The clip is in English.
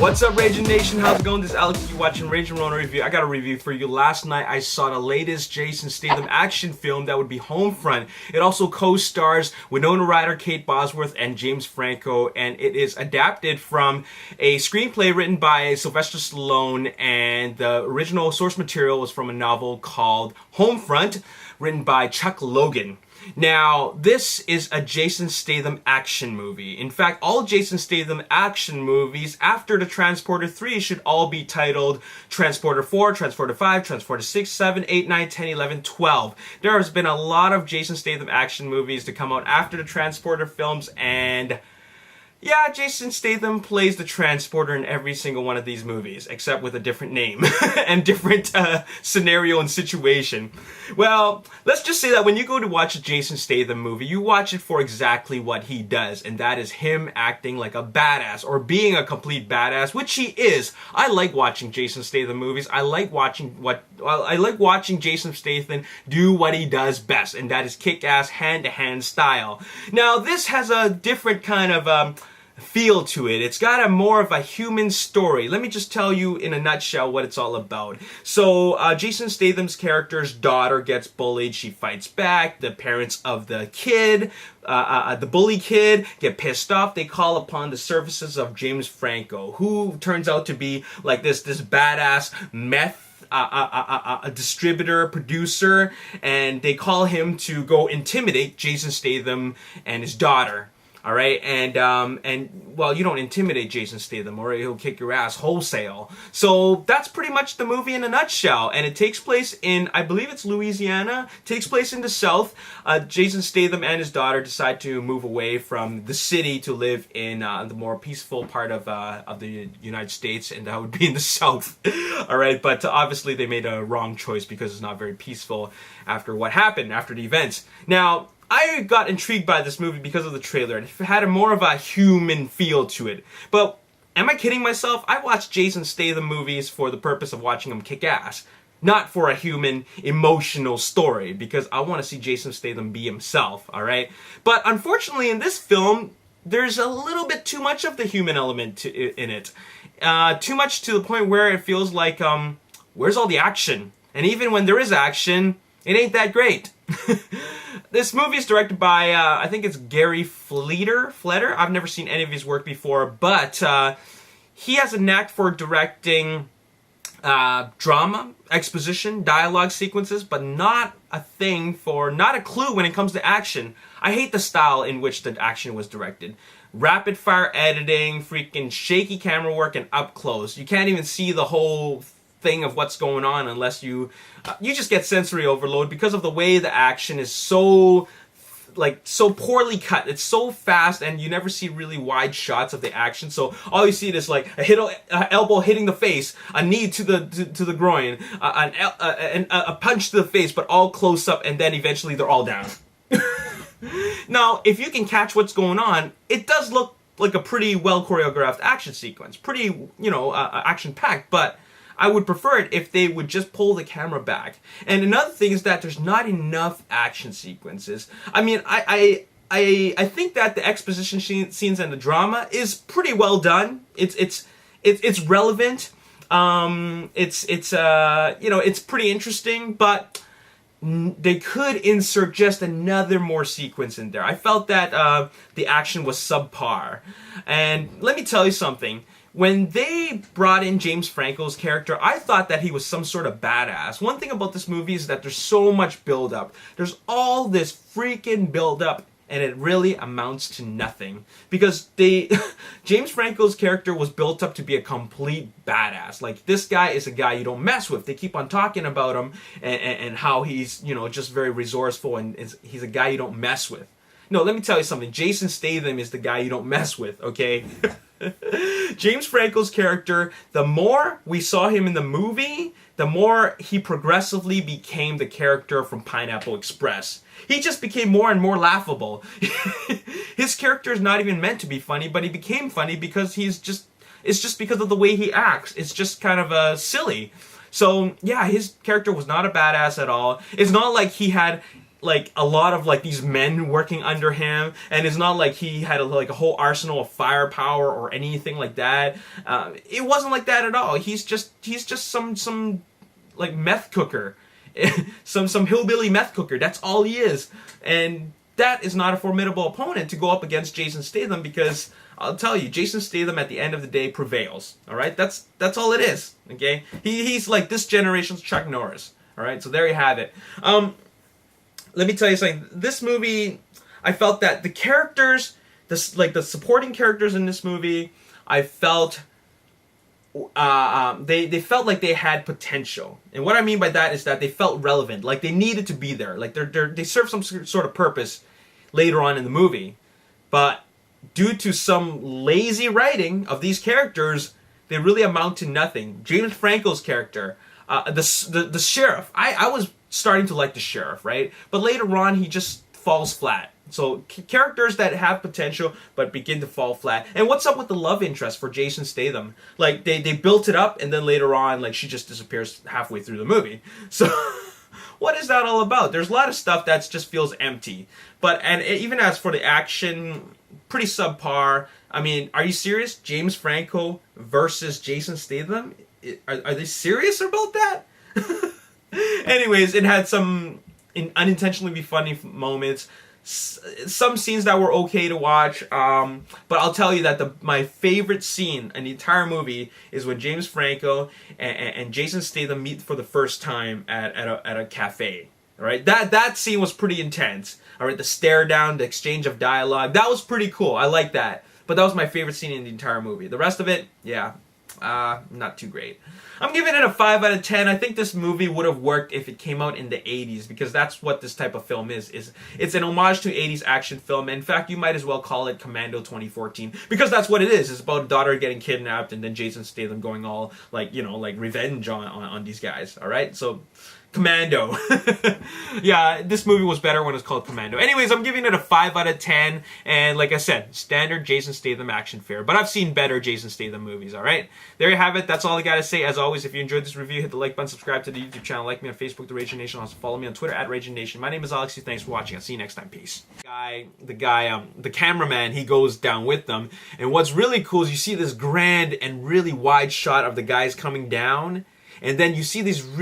What's up, Ragin Nation? How's it going? This is Alex. You watching Ragin Ronin review. I got a review for you. Last night I saw the latest Jason Statham action film that would be Homefront. It also co-stars Winona Ryder, Kate Bosworth, and James Franco, and it is adapted from a screenplay written by Sylvester Stallone, and the original source material was from a novel called Homefront, written by Chuck Logan. Now, this is a Jason Statham action movie. In fact, all Jason Statham action movies after the Transporter 3 should all be titled Transporter 4, Transporter 5, Transporter 6, 7, 8, 9, 10, 11, 12. There has been a lot of Jason Statham action movies to come out after the Transporter films, and yeah, Jason Statham plays the Transporter in every single one of these movies, except with a different name and different scenario and situation. Well, let's just say that when you go to watch a Jason Statham movie, you watch it for exactly what he does, and that is him acting like a badass, or being a complete badass, which he is. I like watching Jason Statham movies. I like watching Jason Statham do what he does best, and that is kick-ass hand-to-hand style. Now, this has a different kind of feel to it. It's got a more of a human story. Let me just tell you in a nutshell what it's all about. So Jason Statham's character's daughter gets bullied. She fights back. The parents of the kid, the bully kid, get pissed off. They call upon the services of James Franco, who turns out to be like this badass meth a distributor, producer, and they call him to go intimidate Jason Statham and his daughter. All right, and well, you don't intimidate Jason Statham, or he'll kick your ass wholesale. So that's pretty much the movie in a nutshell, and it takes place in, I believe it's Louisiana. It takes place in the South. Jason Statham and his daughter decide to move away from the city to live in the more peaceful part of the United States, and that would be in the South. All right, but obviously they made a wrong choice because it's not very peaceful after what happened, after the events. Now, I got intrigued by this movie because of the trailer. It had more of a human feel to it. But am I kidding myself? I watch Jason Statham movies for the purpose of watching him kick ass, not for a human, emotional story, because I want to see Jason Statham be himself, all right? But unfortunately, in this film, there's a little bit too much of the human element in it. Too much to the point where it feels like, where's all the action? And even when there is action, it ain't that great. This movie is directed by, I think it's Gary Fleder. I've never seen any of his work before, but he has a knack for directing drama, exposition, dialogue sequences, but not a clue when it comes to action. I hate the style in which the action was directed. Rapid fire editing, freaking shaky camera work, and up close. You can't even see the whole thing of what's going on unless you just get sensory overload because of the way the action is so poorly cut. It's so fast, and you never see really wide shots of the action. So all you see is like a elbow hitting the face, a knee to the groin, a punch to the face, but all close up, and then eventually they're all down. Now, if you can catch what's going on, it does look like a pretty well choreographed action sequence, pretty action packed, but I would prefer it if they would just pull the camera back. And another thing is that there's not enough action sequences. I mean, I think that the exposition scenes and the drama is pretty well done. It's relevant. It's pretty interesting, but they could insert just another more sequence in there. I felt that the action was subpar. And let me tell you something. When they brought in James Franco's character, I thought that he was some sort of badass. One thing about this movie is that there's so much build-up. There's all this freaking build-up, and it really amounts to nothing. Because James Franco's character was built up to be a complete badass. Like, this guy is a guy you don't mess with. They keep on talking about him and how he's, just very resourceful, and he's a guy you don't mess with. No, let me tell you something. Jason Statham is the guy you don't mess with, okay? James Franco's character, the more we saw him in the movie, the more he progressively became the character from Pineapple Express. He just became more and more laughable. His character is not even meant to be funny, but he became funny because it's just because of the way he acts. It's just kind of silly. So, yeah, his character was not a badass at all. It's not like he had like a lot of like these men working under him, and it's not like he had like a whole arsenal of firepower or anything like that. It wasn't like that at all. He's just some like meth cooker, some hillbilly meth cooker. That's all he is, and that is not a formidable opponent to go up against Jason Statham, because I'll tell you, Jason Statham at the end of the day prevails. All right, that's all it is. Okay, he's like this generation's Chuck Norris. All right, so there you have it. Let me tell you something. This movie, I felt that the characters, the supporting characters in this movie, I felt they felt like they had potential. And what I mean by that is that they felt relevant, like they needed to be there, like they serve some sort of purpose later on in the movie. But due to some lazy writing of these characters, they really amount to nothing. James Franco's character, the sheriff, I was starting to like the sheriff, right? But later on, he just falls flat. So characters that have potential but begin to fall flat. And what's up with the love interest for Jason Statham? Like they built it up, and then later on, like she just disappears halfway through the movie. So what is that all about? There's a lot of stuff that just feels empty. And even as for the action, pretty subpar. I mean, are you serious? James Franco versus Jason Statham? Are they serious about that? Anyways, it had some unintentionally funny moments. Some scenes that were okay to watch, but I'll tell you that my favorite scene in the entire movie is when James Franco and Jason Statham meet for the first time at a cafe. All right, that scene was pretty intense. All right, the stare down, the exchange of dialogue, that was pretty cool. I like that, but that was my favorite scene in the entire movie. The rest of it, yeah, not too great. I'm giving it a 5 out of 10. I think this movie would have worked if it came out in the 80s, because that's what this type of film is. It's an homage to 80s action film. In fact, you might as well call it Commando 2014, because that's what it is. It's about a daughter getting kidnapped and then Jason Statham going all like, like revenge on these guys. All right, so Commando. Yeah, this movie was better when it's called Commando. Anyways, I'm giving it a 5 out of 10. And like I said, standard Jason Statham action fare. But I've seen better Jason Statham movies, alright? There you have it. That's all I gotta say. As always, if you enjoyed this review, hit the like button, subscribe to the YouTube channel, like me on Facebook, The Ragin Nation. Also follow me on Twitter, @RaginNation. My name is Alex. Thanks for watching. I'll see you next time. Peace. The cameraman, he goes down with them. And what's really cool is you see this grand and really wide shot of the guys coming down. And then you see these really